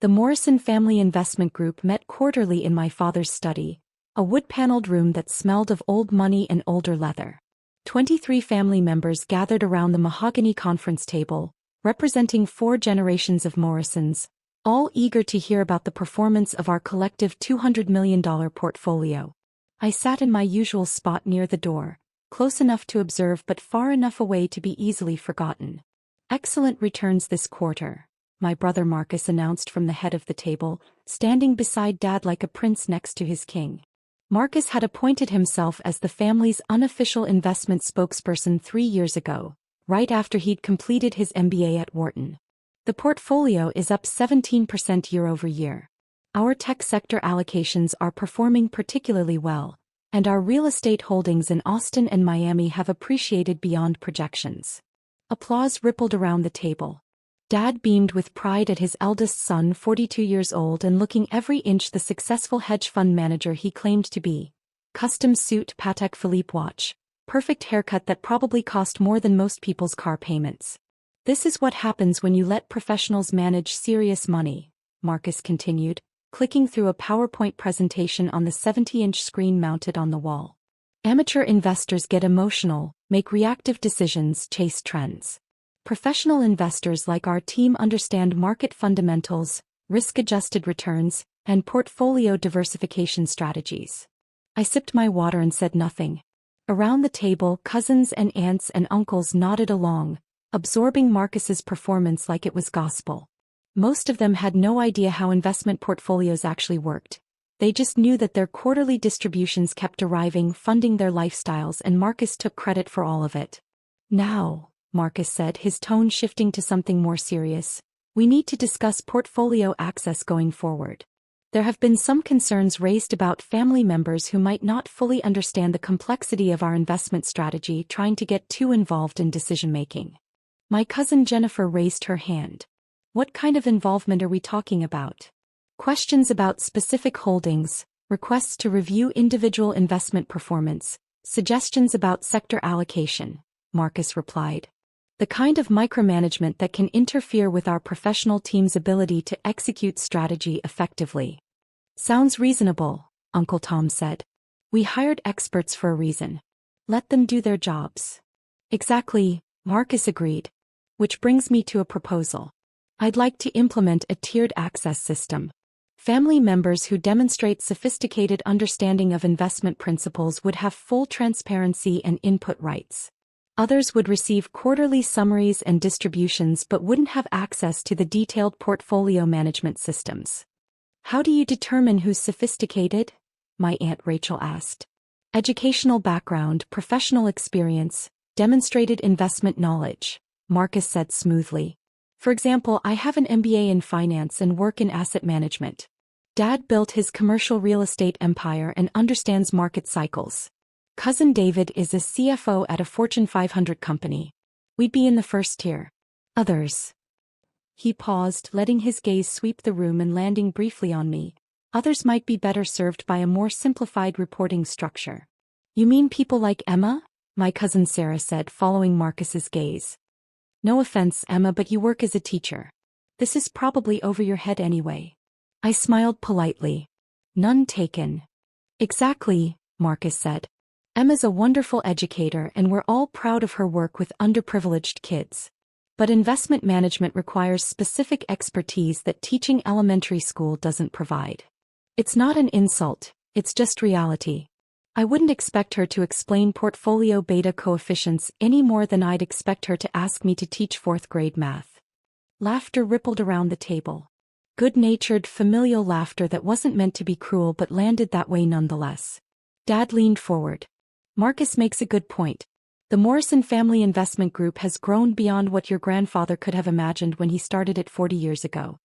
The Morrison Family Investment Group met quarterly in my father's study, a wood-paneled room that smelled of old money and older leather. 23 family members gathered around the mahogany conference table, representing 4 generations of Morrisons, all eager to hear about the performance of our collective $200 million portfolio. I sat in my usual spot near the door, close enough to observe but far enough away to be easily forgotten. Excellent returns this quarter, my brother Marcus announced from the head of the table, standing beside Dad like a prince next to his king. Marcus had appointed himself as the family's unofficial investment spokesperson 3 years ago, right after he'd completed his MBA at Wharton. The portfolio is up 17% year-over-year. Our tech sector allocations are performing particularly well, and our real estate holdings in Austin and Miami have appreciated beyond projections. Applause rippled around the table. Dad beamed with pride at his eldest son, 42 years old and looking every inch the successful hedge fund manager he claimed to be. Custom suit, Patek Philippe watch, perfect haircut that probably cost more than most people's car payments. This is what happens when you let professionals manage serious money, Marcus continued, clicking through a PowerPoint presentation on the 70-inch screen mounted on the wall. Amateur investors get emotional, make reactive decisions, chase trends. Professional investors like our team understand market fundamentals, risk-adjusted returns, and portfolio diversification strategies. I sipped my water and said nothing. Around the table, cousins and aunts and uncles nodded along, absorbing Marcus's performance like it was gospel. Most of them had no idea how investment portfolios actually worked. They just knew that their quarterly distributions kept arriving, funding their lifestyles, and Marcus took credit for all of it. Now, Marcus said, his tone shifting to something more serious, we need to discuss portfolio access going forward. There have been some concerns raised about family members who might not fully understand the complexity of our investment strategy, trying to get too involved in decision-making. My cousin Jennifer raised her hand. What kind of involvement are we talking about? Questions about specific holdings, requests to review individual investment performance, suggestions about sector allocation, Marcus replied. The kind of micromanagement that can interfere with our professional team's ability to execute strategy effectively. Sounds reasonable, Uncle Tom said. We hired experts for a reason. Let them do their jobs. Exactly, Marcus agreed. Which brings me to a proposal. I'd like to implement a tiered access system. Family members who demonstrate sophisticated understanding of investment principles would have full transparency and input rights. Others would receive quarterly summaries and distributions but wouldn't have access to the detailed portfolio management systems. How do you determine who's sophisticated? My Aunt Rachel asked. Educational background, professional experience, demonstrated investment knowledge, Marcus said smoothly. For example, I have an MBA in finance and work in asset management. Dad built his commercial real estate empire and understands market cycles. Cousin David is a CFO at a Fortune 500 company. We'd be in the first tier. Others. He paused, letting his gaze sweep the room and landing briefly on me. Others might be better served by a more simplified reporting structure. You mean people like Emma? My cousin Sarah said, following Marcus's gaze. No offense, Emma, but you work as a teacher. This is probably over your head anyway. I smiled politely. None taken. Exactly, Marcus said. Emma's a wonderful educator and we're all proud of her work with underprivileged kids. But investment management requires specific expertise that teaching elementary school doesn't provide. It's not an insult, it's just reality. I wouldn't expect her to explain portfolio beta coefficients any more than I'd expect her to ask me to teach 4th grade math. Laughter rippled around the table. Good-natured, familial laughter that wasn't meant to be cruel but landed that way nonetheless. Dad leaned forward. Marcus makes a good point. The Morrison Family Investment Group has grown beyond what your grandfather could have imagined when he started it 40 years ago.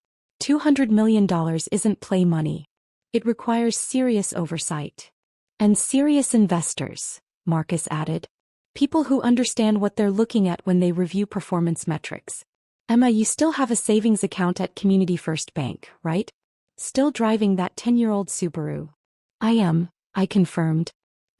$200 million isn't play money. It requires serious oversight. And serious investors, Marcus added. People who understand what they're looking at when they review performance metrics. Emma, you still have a savings account at Community First Bank, right? Still driving that 10-year-old Subaru. I am, I confirmed.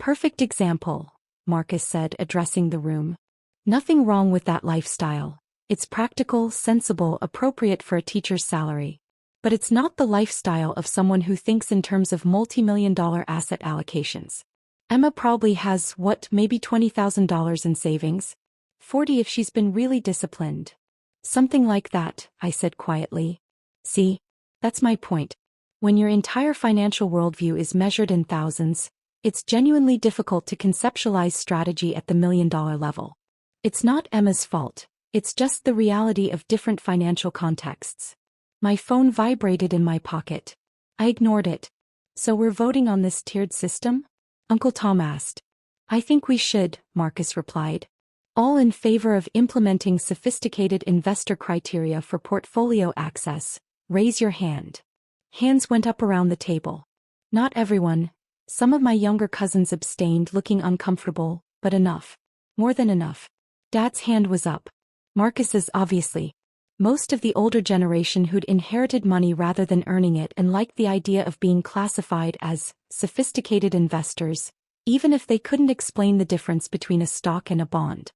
Perfect example, Marcus said, addressing the room. Nothing wrong with that lifestyle. It's practical, sensible, appropriate for a teacher's salary. But it's not the lifestyle of someone who thinks in terms of multi-million-dollar asset allocations. Emma probably has, maybe $20,000 in savings? 40 if she's been really disciplined. Something like that, I said quietly. See? That's my point. When your entire financial worldview is measured in thousands, it's genuinely difficult to conceptualize strategy at the million-dollar level. It's not Emma's fault, it's just the reality of different financial contexts. My phone vibrated in my pocket. I ignored it. So we're voting on this tiered system? Uncle Tom asked. I think we should, Marcus replied. All in favor of implementing sophisticated investor criteria for portfolio access, raise your hand. Hands went up around the table. Not everyone. Some of my younger cousins abstained, looking uncomfortable, but enough. More than enough. Dad's hand was up. Marcus's obviously. Most of the older generation who'd inherited money rather than earning it and liked the idea of being classified as sophisticated investors, even if they couldn't explain the difference between a stock and a bond.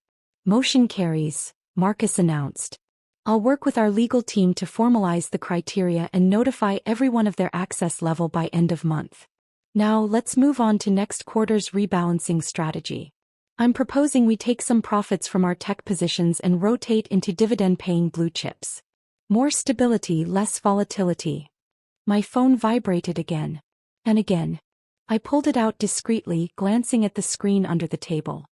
Motion carries, Marcus announced. I'll work with our legal team to formalize the criteria and notify everyone of their access level by end of month. Now let's move on to next quarter's rebalancing strategy. I'm proposing we take some profits from our tech positions and rotate into dividend-paying blue chips. More stability, less volatility. My phone vibrated again. And again. I pulled it out discreetly, glancing at the screen under the table.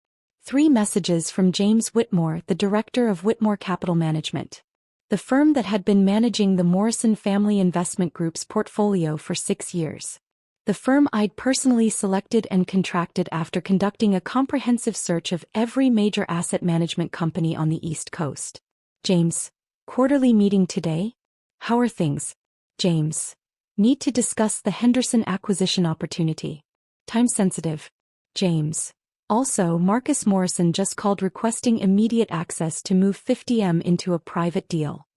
3 messages from James Whitmore, the director of Whitmore Capital Management. The firm that had been managing the Morrison Family Investment Group's portfolio for 6 years. The firm I'd personally selected and contracted after conducting a comprehensive search of every major asset management company on the East Coast. James, quarterly meeting today? How are things? James. Need to discuss the Henderson acquisition opportunity. Time sensitive. James. Also, Marcus Morrison just called requesting immediate access to move 50M into a private deal.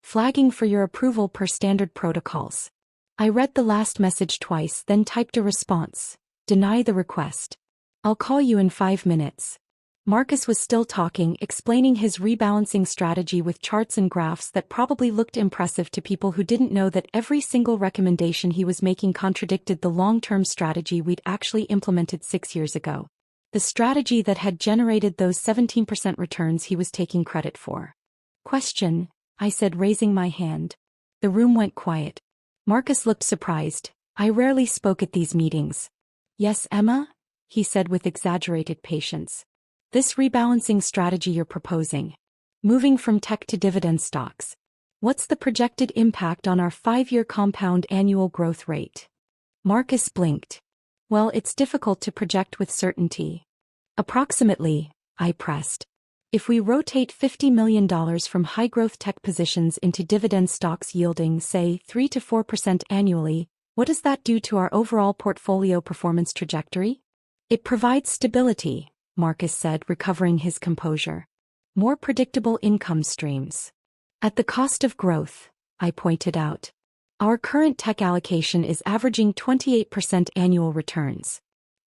Flagging for your approval per standard protocols. I read the last message twice, then typed a response. Deny the request. I'll call you in 5 minutes. Marcus was still talking, explaining his rebalancing strategy with charts and graphs that probably looked impressive to people who didn't know that every single recommendation he was making contradicted the long-term strategy we'd actually implemented 6 years ago. The strategy that had generated those 17% returns he was taking credit for. Question, I said, raising my hand. The room went quiet. Marcus looked surprised. I rarely spoke at these meetings. Yes, Emma? He said with exaggerated patience. This rebalancing strategy you're proposing. Moving from tech to dividend stocks. What's the projected impact on our 5-year compound annual growth rate? Marcus blinked. Well, it's difficult to project with certainty. Approximately, I pressed. If we rotate $50 million from high-growth tech positions into dividend stocks yielding, say, 3 to 4% annually, what does that do to our overall portfolio performance trajectory? It provides stability, Marcus said, recovering his composure. More predictable income streams. At the cost of growth, I pointed out. Our current tech allocation is averaging 28% annual returns.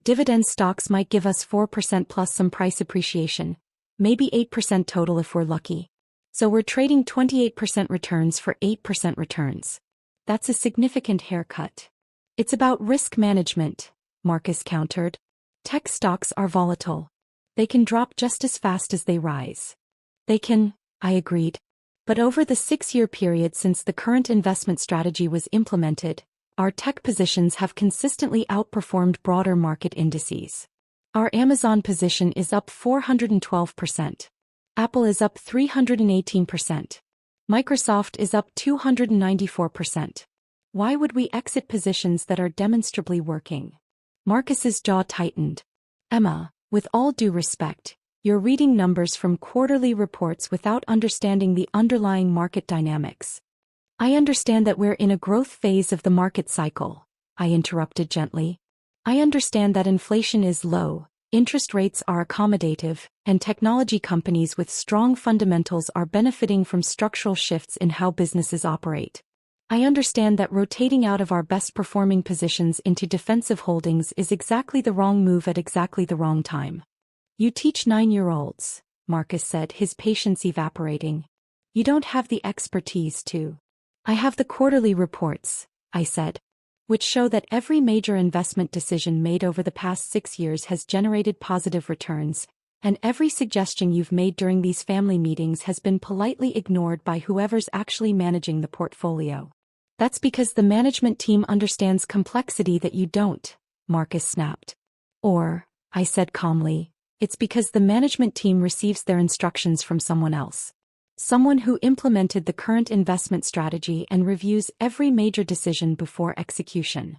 Dividend stocks might give us 4% plus some price appreciation. Maybe 8% total if we're lucky. So we're trading 28% returns for 8% returns. That's a significant haircut. It's about risk management, Marcus countered. Tech stocks are volatile. They can drop just as fast as they rise. They can, I agreed. But over the 6-year period since the current investment strategy was implemented, our tech positions have consistently outperformed broader market indices. Our Amazon position is up 412%. Apple is up 318%. Microsoft is up 294%. Why would we exit positions that are demonstrably working? Marcus's jaw tightened. Emma, with all due respect, you're reading numbers from quarterly reports without understanding the underlying market dynamics. I understand that we're in a growth phase of the market cycle, I interrupted gently. I understand that inflation is low, interest rates are accommodative, and technology companies with strong fundamentals are benefiting from structural shifts in how businesses operate. I understand that rotating out of our best-performing positions into defensive holdings is exactly the wrong move at exactly the wrong time. You teach 9-year-olds, Marcus said, his patience evaporating. You don't have the expertise to. I have the quarterly reports, I said, which show that every major investment decision made over the past 6 years has generated positive returns, and every suggestion you've made during these family meetings has been politely ignored by whoever's actually managing the portfolio. That's because the management team understands complexity that you don't, Marcus snapped. Or, I said calmly, it's because the management team receives their instructions from someone else. Someone who implemented the current investment strategy and reviews every major decision before execution.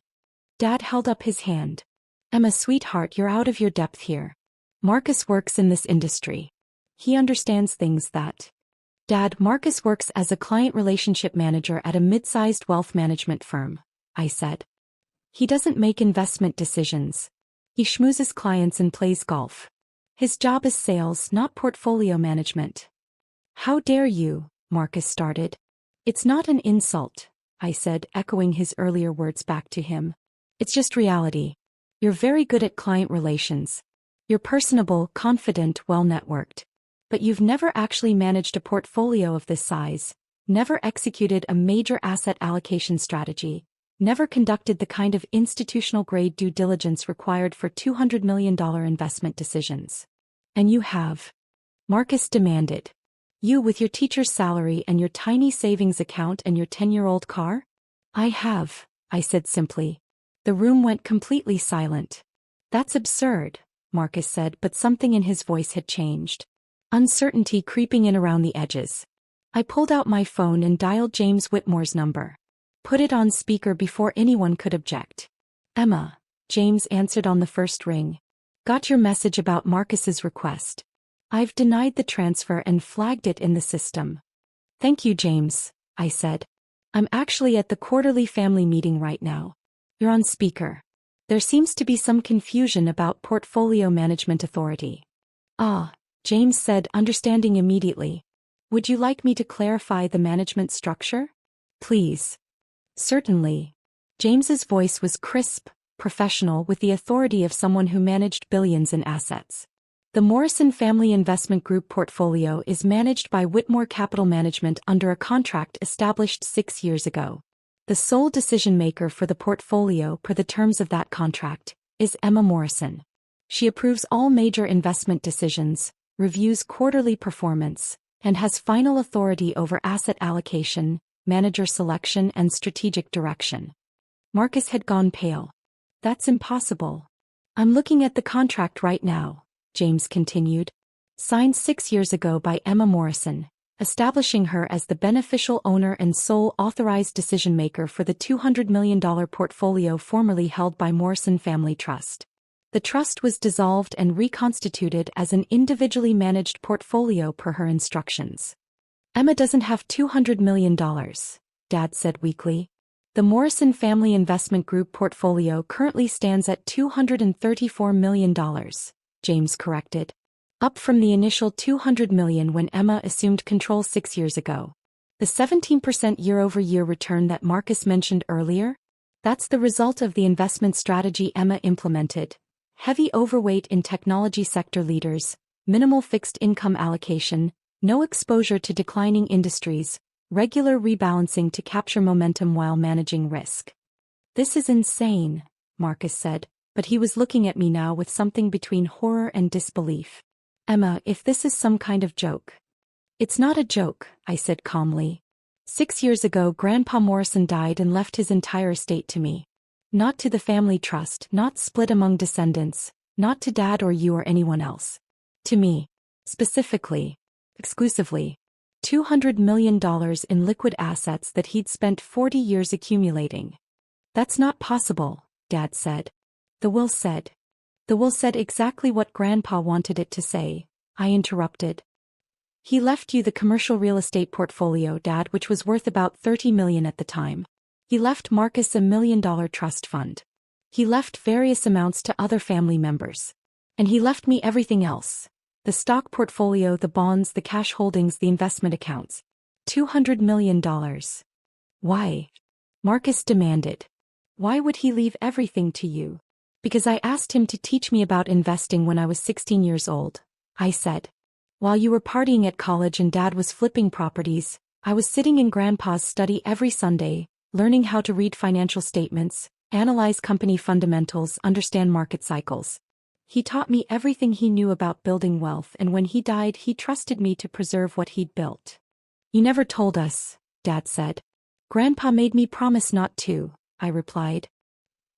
Dad held up his hand. Emma, sweetheart, you're out of your depth here. Marcus works in this industry. He understands things that... Dad, Marcus works as a client relationship manager at a mid-sized wealth management firm, I said. He doesn't make investment decisions. He schmoozes clients and plays golf. His job is sales, not portfolio management. How dare you, Marcus started. It's not an insult, I said, echoing his earlier words back to him. It's just reality. You're very good at client relations. You're personable, confident, well-networked. But you've never actually managed a portfolio of this size, never executed a major asset allocation strategy, never conducted the kind of institutional-grade due diligence required for $200 million investment decisions. And you have. Marcus demanded. You with your teacher's salary and your tiny savings account and your 10-year-old car? I have, I said simply. The room went completely silent. That's absurd, Marcus said, but something in his voice had changed. Uncertainty creeping in around the edges. I pulled out my phone and dialed James Whitmore's number. Put it on speaker before anyone could object. Emma, James answered on the first ring. Got your message about Marcus's request. I've denied the transfer and flagged it in the system. Thank you, James, I said. I'm actually at the quarterly family meeting right now. You're on speaker. There seems to be some confusion about portfolio management authority. Ah, James said, understanding immediately. Would you like me to clarify the management structure? Please. Certainly. James's voice was crisp, professional, with the authority of someone who managed billions in assets. The Morrison Family Investment Group portfolio is managed by Whitmore Capital Management under a contract established 6 years ago. The sole decision-maker for the portfolio per the terms of that contract is Emma Morrison. She approves all major investment decisions, reviews quarterly performance, and has final authority over asset allocation, manager selection, and strategic direction. Marcus had gone pale. That's impossible. I'm looking at the contract right now, James continued. Signed 6 years ago by Emma Morrison, establishing her as the beneficial owner and sole authorized decision-maker for the $200 million portfolio formerly held by Morrison Family Trust. The trust was dissolved and reconstituted as an individually managed portfolio per her instructions. Emma doesn't have $200 million, Dad said weakly. The Morrison Family Investment Group portfolio currently stands at $234 million, James corrected. Up from the initial $200 million when Emma assumed control 6 years ago. The 17% year-over-year return that Marcus mentioned earlier? That's the result of the investment strategy Emma implemented. Heavy overweight in technology sector leaders, minimal fixed income allocation, no exposure to declining industries, regular rebalancing to capture momentum while managing risk. This is insane, Marcus said, but he was looking at me now with something between horror and disbelief. Emma, if this is some kind of joke. It's not a joke, I said calmly. 6 years ago, Grandpa Morrison died and left his entire estate to me. Not to the family trust, not split among descendants, not to Dad or you or anyone else. To me. Specifically. Exclusively. $200 million in liquid assets that he'd spent 40 years accumulating. That's not possible, Dad said. The will said. The will said exactly what Grandpa wanted it to say, I interrupted. He left you the commercial real estate portfolio, Dad, which was worth about $30 million at the time. He left Marcus a $1 million trust fund. He left various amounts to other family members. And he left me everything else. The stock portfolio, the bonds, the cash holdings, the investment accounts. $200 million. Why? Marcus demanded. Why would he leave everything to you? Because I asked him to teach me about investing when I was 16 years old, I said. While you were partying at college and Dad was flipping properties, I was sitting in Grandpa's study every Sunday, learning how to read financial statements, analyze company fundamentals, understand market cycles. He taught me everything he knew about building wealth, and when he died, he trusted me to preserve what he'd built. You never told us, Dad said. Grandpa made me promise not to, I replied.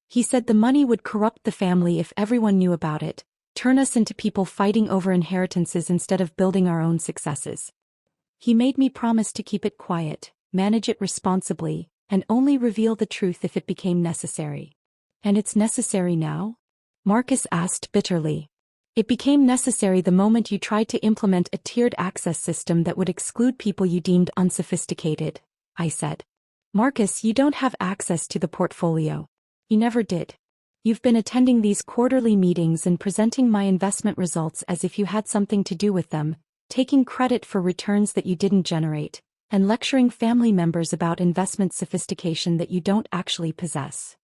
He said the money would corrupt the family if everyone knew about it, turn us into people fighting over inheritances instead of building our own successes. He made me promise to keep it quiet, manage it responsibly, and only reveal the truth if it became necessary. And it's necessary now? Marcus asked bitterly. It became necessary the moment you tried to implement a tiered access system that would exclude people you deemed unsophisticated, I said. Marcus, you don't have access to the portfolio. You never did. You've been attending these quarterly meetings and presenting my investment results as if you had something to do with them, taking credit for returns that you didn't generate, and lecturing family members about investment sophistication that you don't actually possess.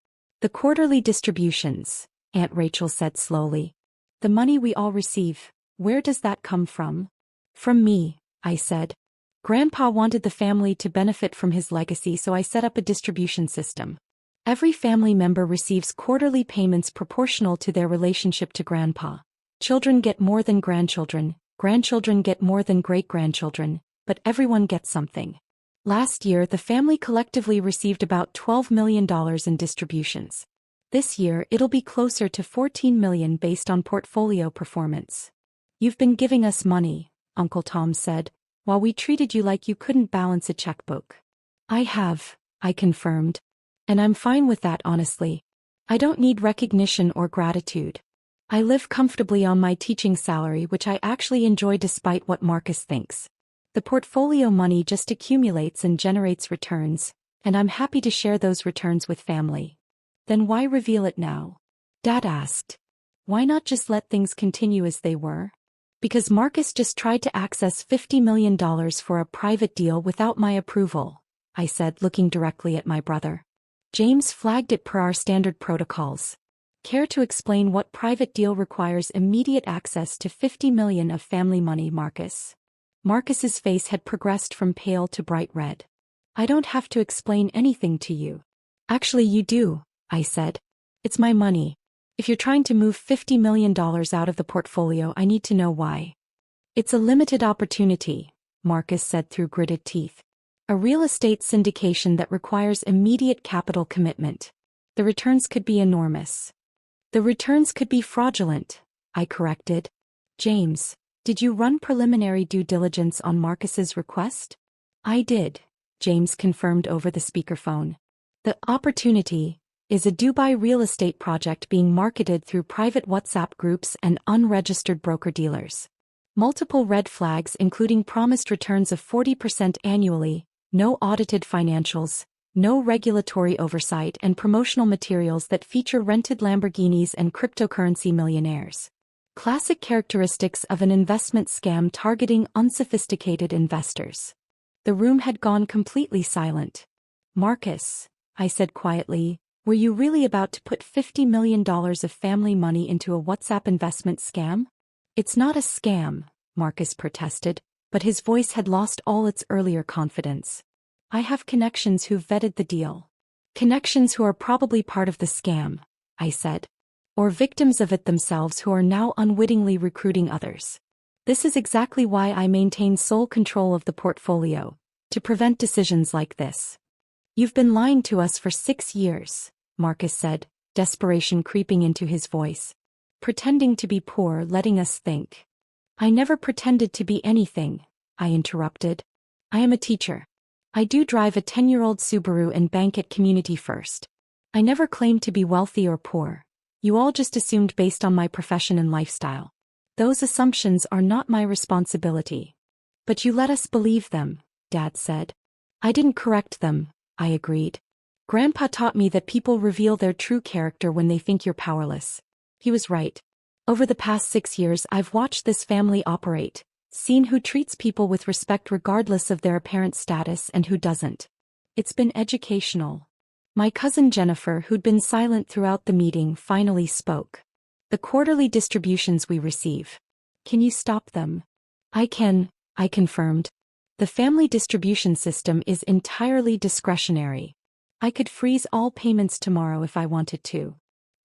The quarterly distributions, Aunt Rachel said slowly. The money we all receive, where does that come from? From me, I said. Grandpa wanted the family to benefit from his legacy, so I set up a distribution system. Every family member receives quarterly payments proportional to their relationship to Grandpa. Children get more than grandchildren, grandchildren get more than great-grandchildren, but everyone gets something. Last year, the family collectively received about $12 million in distributions. This year, it'll be closer to $14 million based on portfolio performance. You've been giving us money, Uncle Tom said, while we treated you like you couldn't balance a checkbook. I have, I confirmed. And I'm fine with that, honestly. I don't need recognition or gratitude. I live comfortably on my teaching salary, which I actually enjoy despite what Marcus thinks. The portfolio money just accumulates and generates returns, and I'm happy to share those returns with family. Then why reveal it now? Dad asked. Why not just let things continue as they were? Because Marcus just tried to access $50 million for a private deal without my approval, I said, looking directly at my brother. James flagged it per our standard protocols. Care to explain what private deal requires immediate access to $50 million of family money, Marcus? Marcus's face had progressed from pale to bright red. I don't have to explain anything to you. Actually, you do, I said. It's my money. If you're trying to move $50 million out of the portfolio, I need to know why. It's a limited opportunity, Marcus said through gritted teeth. A real estate syndication that requires immediate capital commitment. The returns could be enormous. The returns could be fraudulent, I corrected. James, did you run preliminary due diligence on Marcus's request? I did, James confirmed over the speakerphone. The opportunity is a Dubai real estate project being marketed through private WhatsApp groups and unregistered broker-dealers. Multiple red flags, including promised returns of 40% annually, no audited financials, no regulatory oversight, and promotional materials that feature rented Lamborghinis and cryptocurrency millionaires. Classic characteristics of an investment scam targeting unsophisticated investors. The room had gone completely silent. Marcus, I said quietly, were you really about to put $50 million of family money into a WhatsApp investment scam? It's not a scam, Marcus protested, but his voice had lost all its earlier confidence. I have connections who've vetted the deal. Connections who are probably part of the scam, I said. Or victims of it themselves who are now unwittingly recruiting others. This is exactly why I maintain sole control of the portfolio, to prevent decisions like this. You've been lying to us for 6 years, Marcus said, desperation creeping into his voice. Pretending to be poor, letting us think. I never pretended to be anything, I interrupted. I am a teacher. I do drive a 10-year-old Subaru and bank at Community First. I never claimed to be wealthy or poor. You all just assumed based on my profession and lifestyle. Those assumptions are not my responsibility. But you let us believe them, Dad said. I didn't correct them, I agreed. Grandpa taught me that people reveal their true character when they think you're powerless. He was right. Over the past 6 years, I've watched this family operate, seen who treats people with respect regardless of their apparent status and who doesn't. It's been educational. My cousin Jennifer, who'd been silent throughout the meeting, finally spoke. The quarterly distributions we receive. Can you stop them? I can, I confirmed. The family distribution system is entirely discretionary. I could freeze all payments tomorrow if I wanted to.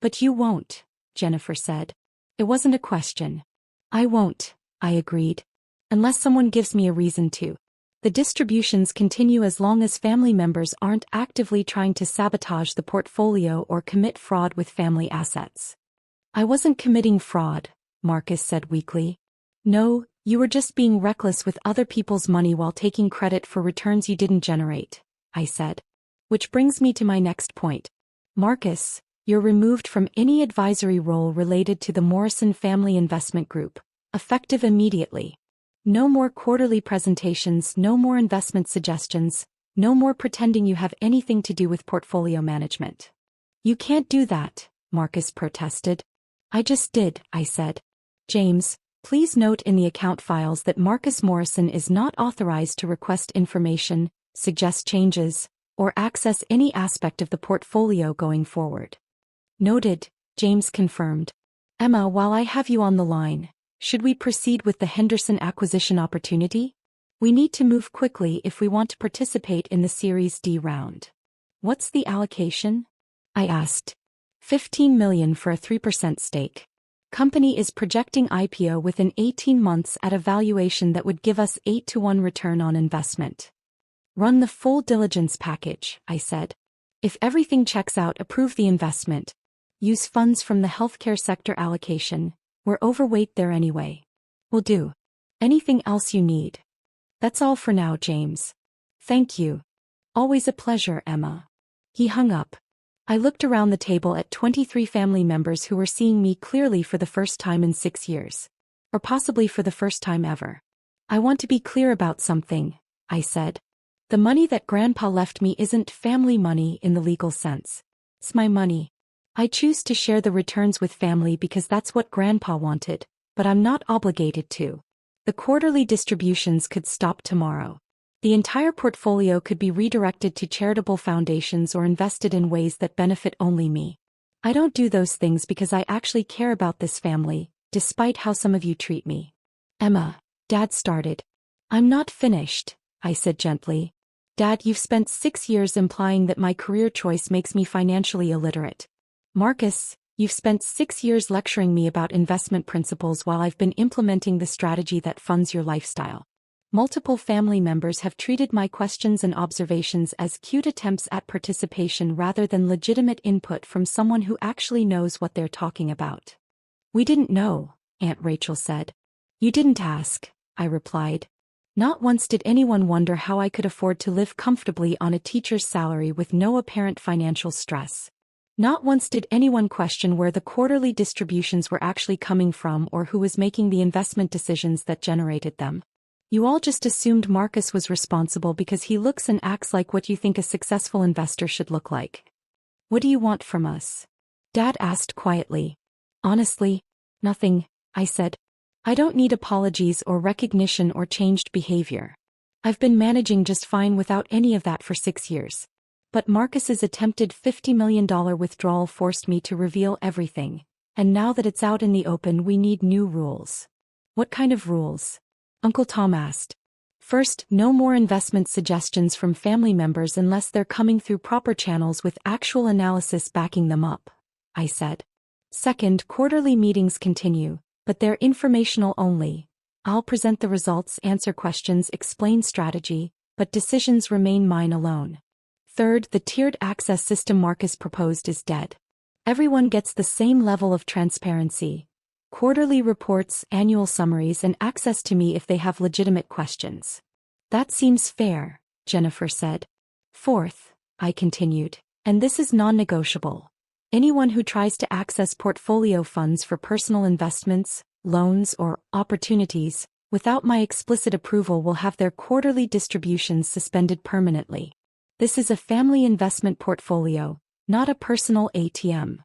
But you won't, Jennifer said. It wasn't a question. I won't, I agreed. Unless someone gives me a reason to. The distributions continue as long as family members aren't actively trying to sabotage the portfolio or commit fraud with family assets. I wasn't committing fraud, Marcus said weakly. No, you were just being reckless with other people's money while taking credit for returns you didn't generate, I said. Which brings me to my next point. Marcus, you're removed from any advisory role related to the Morrison Family Investment Group, effective immediately. No more quarterly presentations, no more investment suggestions, no more pretending you have anything to do with portfolio management. You can't do that, Marcus protested. I just did, I said. James, please note in the account files that Marcus Morrison is not authorized to request information, suggest changes, or access any aspect of the portfolio going forward. Noted, James confirmed. Emma, while I have you on the line, should we proceed with the Henderson acquisition opportunity? We need to move quickly if we want to participate in the Series D round. What's the allocation? I asked. $15 million for a 3% stake. Company is projecting IPO within 18 months at a valuation that would give us 8-to-1 return on investment. Run the full diligence package, I said. If everything checks out, approve the investment. Use funds from the healthcare sector allocation. We're overweight there anyway. Will do. Anything else you need? That's all for now, James. Thank you. Always a pleasure, Emma. He hung up. I looked around the table at 23 family members who were seeing me clearly for the first time in 6 years. Or possibly for the first time ever. I want to be clear about something, I said. The money that Grandpa left me isn't family money in the legal sense. It's my money. I choose to share the returns with family because that's what Grandpa wanted, but I'm not obligated to. The quarterly distributions could stop tomorrow. The entire portfolio could be redirected to charitable foundations or invested in ways that benefit only me. I don't do those things because I actually care about this family, despite how some of you treat me. Emma, Dad started. I'm not finished, I said gently. Dad, you've spent 6 years implying that my career choice makes me financially illiterate. Marcus, you've spent 6 years lecturing me about investment principles while I've been implementing the strategy that funds your lifestyle. Multiple family members have treated my questions and observations as cute attempts at participation rather than legitimate input from someone who actually knows what they're talking about. We didn't know, Aunt Rachel said. You didn't ask, I replied. Not once did anyone wonder how I could afford to live comfortably on a teacher's salary with no apparent financial stress. Not once did anyone question where the quarterly distributions were actually coming from or who was making the investment decisions that generated them. You all just assumed Marcus was responsible because he looks and acts like what you think a successful investor should look like. What do you want from us? Dad asked quietly. Honestly, nothing, I said. I don't need apologies or recognition or changed behavior. I've been managing just fine without any of that for 6 years. But Marcus's attempted $50 million withdrawal forced me to reveal everything, and now that it's out in the open we need new rules. What kind of rules? Uncle Tom asked. First, no more investment suggestions from family members unless they're coming through proper channels with actual analysis backing them up, I said. Second, quarterly meetings continue, but they're informational only. I'll present the results, answer questions, explain strategy, but decisions remain mine alone. Third, the tiered access system Marcus proposed is dead. Everyone gets the same level of transparency. Quarterly reports, annual summaries, and access to me if they have legitimate questions. That seems fair, Jennifer said. Fourth, I continued, and this is non-negotiable. Anyone who tries to access portfolio funds for personal investments, loans, or opportunities, without my explicit approval will have their quarterly distributions suspended permanently. This is a family investment portfolio, not a personal ATM.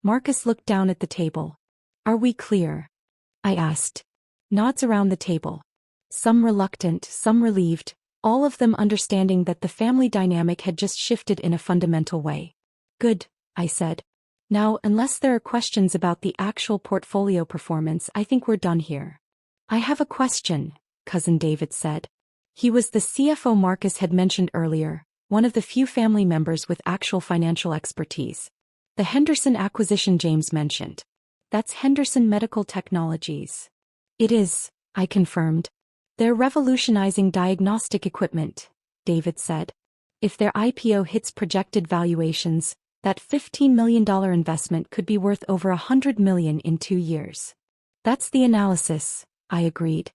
Marcus looked down at the table. Are we clear? I asked. Nods around the table. Some reluctant, some relieved, all of them understanding that the family dynamic had just shifted in a fundamental way. Good, I said. Now, unless there are questions about the actual portfolio performance, I think we're done here. I have a question, Cousin David said. He was the CFO Marcus had mentioned earlier, one of the few family members with actual financial expertise. The Henderson acquisition James mentioned. That's Henderson Medical Technologies. It is, I confirmed. They're revolutionizing diagnostic equipment, David said. If their IPO hits projected valuations, that $15 million investment could be worth over $100 million in 2 years. That's the analysis, I agreed.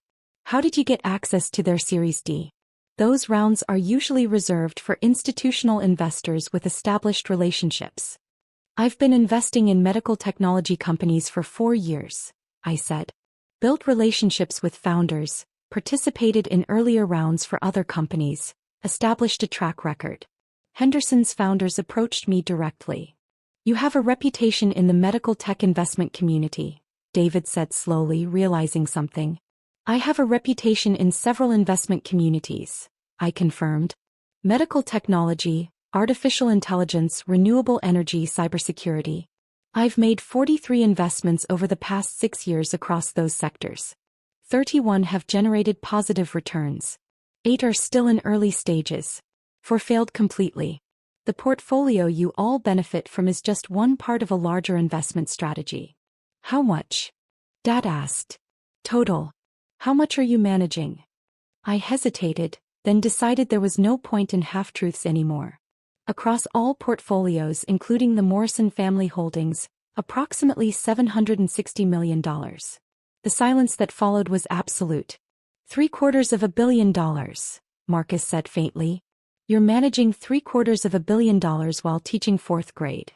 How did you get access to their Series D? Those rounds are usually reserved for institutional investors with established relationships. I've been investing in medical technology companies for 4 years, I said. Built relationships with founders, participated in earlier rounds for other companies, established a track record. Henderson's founders approached me directly. You have a reputation in the medical tech investment community, David said slowly, realizing something. I have a reputation in several investment communities, I confirmed. Medical technology, artificial intelligence, renewable energy, cybersecurity. I've made 43 investments over the past 6 years across those sectors. 31 have generated positive returns. 8 are still in early stages. 4 failed completely. The portfolio you all benefit from is just one part of a larger investment strategy. How much? Dad asked. Total. How much are you managing? I hesitated, then decided there was no point in half-truths anymore. Across all portfolios including the Morrison family holdings, approximately $760 million. The silence that followed was absolute. $750 million, Marcus said faintly. You're managing $750 million while teaching 4th grade.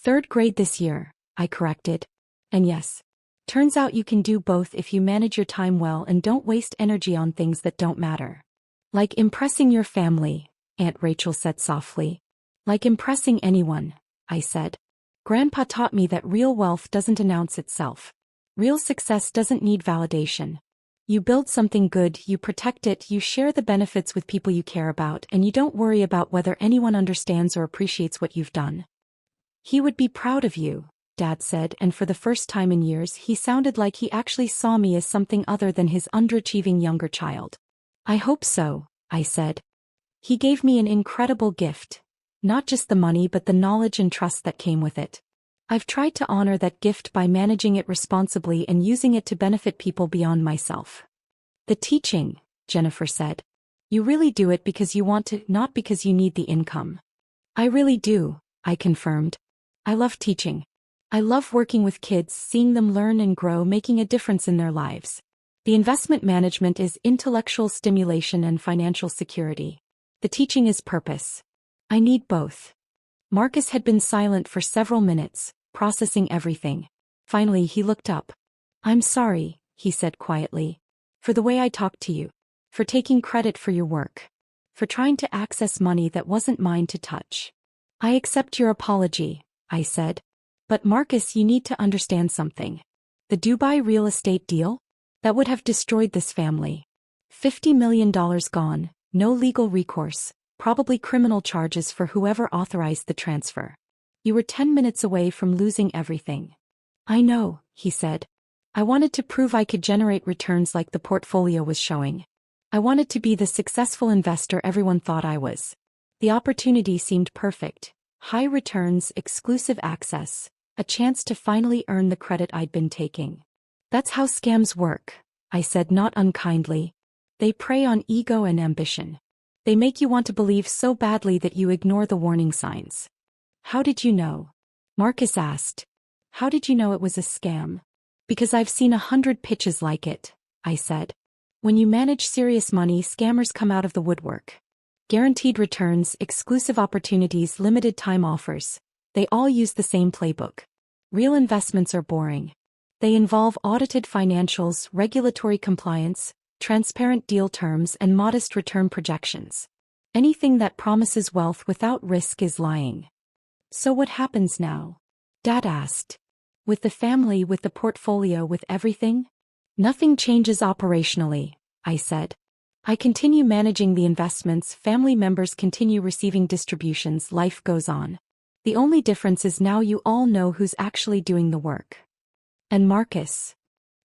3rd grade this year, I corrected. And yes, turns out you can do both if you manage your time well and don't waste energy on things that don't matter. Like impressing your family, Aunt Rachel said softly. Like impressing anyone, I said. Grandpa taught me that real wealth doesn't announce itself. Real success doesn't need validation. You build something good, you protect it, you share the benefits with people you care about, and you don't worry about whether anyone understands or appreciates what you've done. He would be proud of you, Dad said, and for the first time in years he sounded like he actually saw me as something other than his underachieving younger child. I hope so, I said. He gave me an incredible gift. Not just the money but the knowledge and trust that came with it. I've tried to honor that gift by managing it responsibly and using it to benefit people beyond myself. The teaching, Jennifer said. You really do it because you want to, not because you need the income. I really do, I confirmed. I love teaching. I love working with kids, seeing them learn and grow, making a difference in their lives. The investment management is intellectual stimulation and financial security. The teaching is purpose. I need both. Marcus had been silent for several minutes, processing everything. Finally he looked up. I'm sorry, he said quietly. For the way I talked to you. For taking credit for your work. For trying to access money that wasn't mine to touch. I accept your apology, I said. But Marcus, you need to understand something. The Dubai real estate deal? That would have destroyed this family. $50 million gone, no legal recourse, probably criminal charges for whoever authorized the transfer. You were 10 minutes away from losing everything. I know, he said. I wanted to prove I could generate returns like the portfolio was showing. I wanted to be the successful investor everyone thought I was. The opportunity seemed perfect. High returns, exclusive access, a chance to finally earn the credit I'd been taking. That's how scams work, I said not unkindly. They prey on ego and ambition. They make you want to believe so badly that you ignore the warning signs. How did you know? Marcus asked. How did you know it was a scam? Because I've seen 100 pitches like it, I said. When you manage serious money, scammers come out of the woodwork. Guaranteed returns, exclusive opportunities, limited time offers. They all use the same playbook. Real investments are boring. They involve audited financials, regulatory compliance, transparent deal terms, and modest return projections. Anything that promises wealth without risk is lying. So what happens now? Dad asked. With the family, with the portfolio, with everything? Nothing changes operationally, I said. I continue managing the investments, family members continue receiving distributions, life goes on. The only difference is now you all know who's actually doing the work. And Marcus?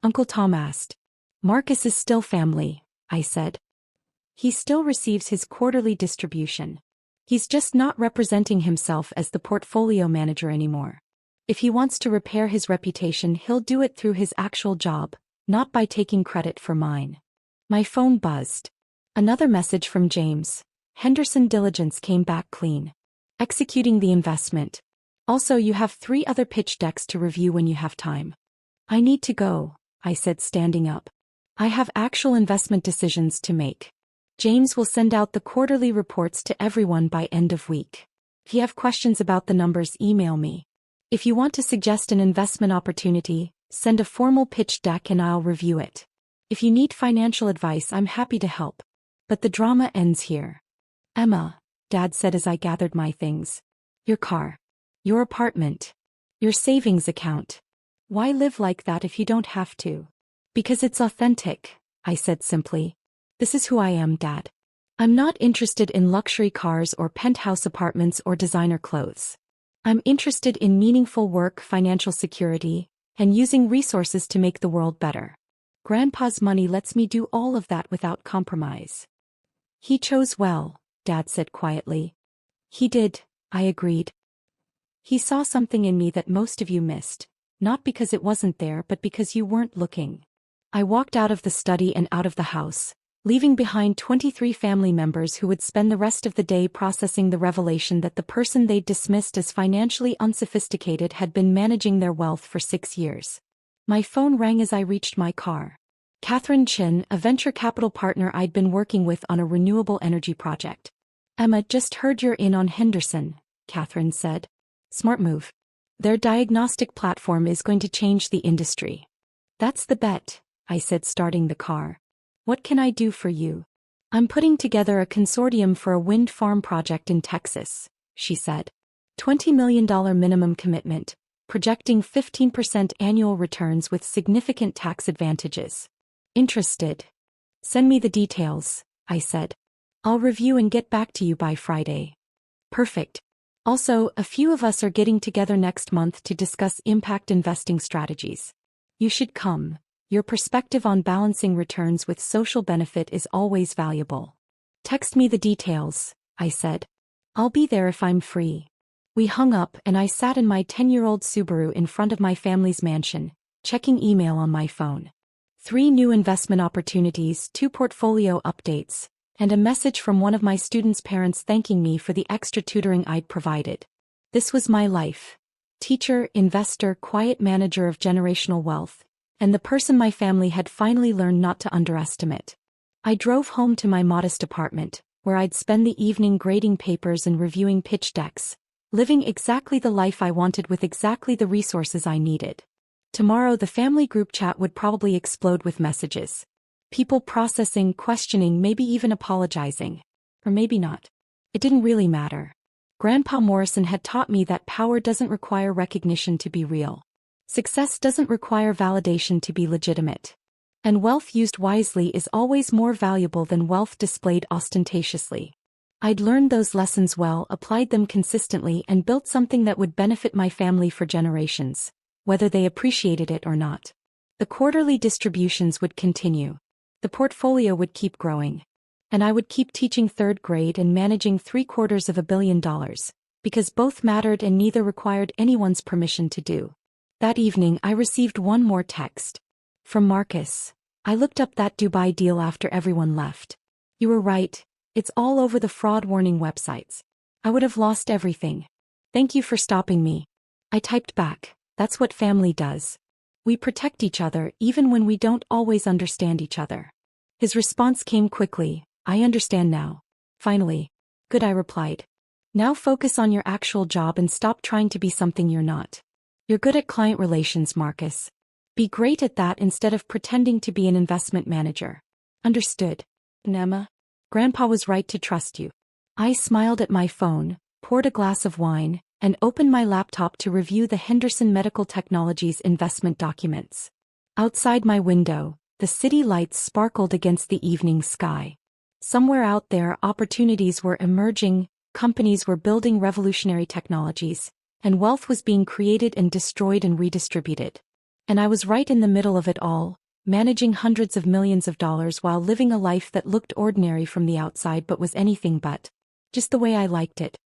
Uncle Tom asked. Marcus is still family, I said. He still receives his quarterly distribution. He's just not representing himself as the portfolio manager anymore. If he wants to repair his reputation, he'll do it through his actual job, not by taking credit for mine. My phone buzzed. Another message from James. Henderson diligence came back clean. Executing the investment. Also, you have 3 other pitch decks to review when you have time. I need to go, I said, standing up. I have actual investment decisions to make. James will send out the quarterly reports to everyone by end of week. If you have questions about the numbers, email me. If you want to suggest an investment opportunity, send a formal pitch deck and I'll review it. If you need financial advice, I'm happy to help. But the drama ends here. Emma, Dad said as I gathered my things. Your car. Your apartment. Your savings account. Why live like that if you don't have to? Because it's authentic, I said simply. This is who I am, Dad. I'm not interested in luxury cars or penthouse apartments or designer clothes. I'm interested in meaningful work, financial security, and using resources to make the world better. Grandpa's money lets me do all of that without compromise. He chose well, Dad said quietly. He did, I agreed. He saw something in me that most of you missed, not because it wasn't there but because you weren't looking. I walked out of the study and out of the house, leaving behind 23 family members who would spend the rest of the day processing the revelation that the person they'd dismissed as financially unsophisticated had been managing their wealth for 6 years. My phone rang as I reached my car. Catherine Chin, a venture capital partner I'd been working with on a renewable energy project. Emma, just heard you're in on Henderson, Catherine said. Smart move. Their diagnostic platform is going to change the industry. That's the bet, I said, starting the car. What can I do for you? I'm putting together a consortium for a wind farm project in Texas, she said. $20 million minimum commitment, projecting 15% annual returns with significant tax advantages. Interested? Send me the details, I said. I'll review and get back to you by Friday. Perfect. Also, a few of us are getting together next month to discuss impact investing strategies. You should come. Your perspective on balancing returns with social benefit is always valuable. Text me the details, I said. I'll be there if I'm free. We hung up and I sat in my 10-year-old Subaru in front of my family's mansion, checking email on my phone. 3 new investment opportunities, 2 portfolio updates, and a message from one of my students' parents thanking me for the extra tutoring I'd provided. This was my life. Teacher, investor, quiet manager of generational wealth, and the person my family had finally learned not to underestimate. I drove home to my modest apartment, where I'd spend the evening grading papers and reviewing pitch decks, living exactly the life I wanted with exactly the resources I needed. Tomorrow the family group chat would probably explode with messages. People processing, questioning, maybe even apologizing. Or maybe not. It didn't really matter. Grandpa Morrison had taught me that power doesn't require recognition to be real. Success doesn't require validation to be legitimate. And wealth used wisely is always more valuable than wealth displayed ostentatiously. I'd learned those lessons well, applied them consistently, and built something that would benefit my family for generations, whether they appreciated it or not. The quarterly distributions would continue. The portfolio would keep growing. And I would keep teaching 3rd grade and managing $750 million, because both mattered and neither required anyone's permission to do. That evening I received one more text. From Marcus. I looked up that Dubai deal after everyone left. You were right, it's all over the fraud warning websites. I would have lost everything. Thank you for stopping me. I typed back, that's what family does. We protect each other even when we don't always understand each other. His response came quickly, I understand now. Finally. Good, I replied. Now focus on your actual job and stop trying to be something you're not. You're good at client relations, Marcus. Be great at that instead of pretending to be an investment manager. Understood. Emma? Grandpa was right to trust you. I smiled at my phone, poured a glass of wine, and opened my laptop to review the Henderson Medical Technologies investment documents. Outside my window, the city lights sparkled against the evening sky. Somewhere out there, opportunities were emerging, companies were building revolutionary technologies, and wealth was being created and destroyed and redistributed. And I was right in the middle of it all, managing hundreds of millions of dollars while living a life that looked ordinary from the outside but was anything but just the way I liked it.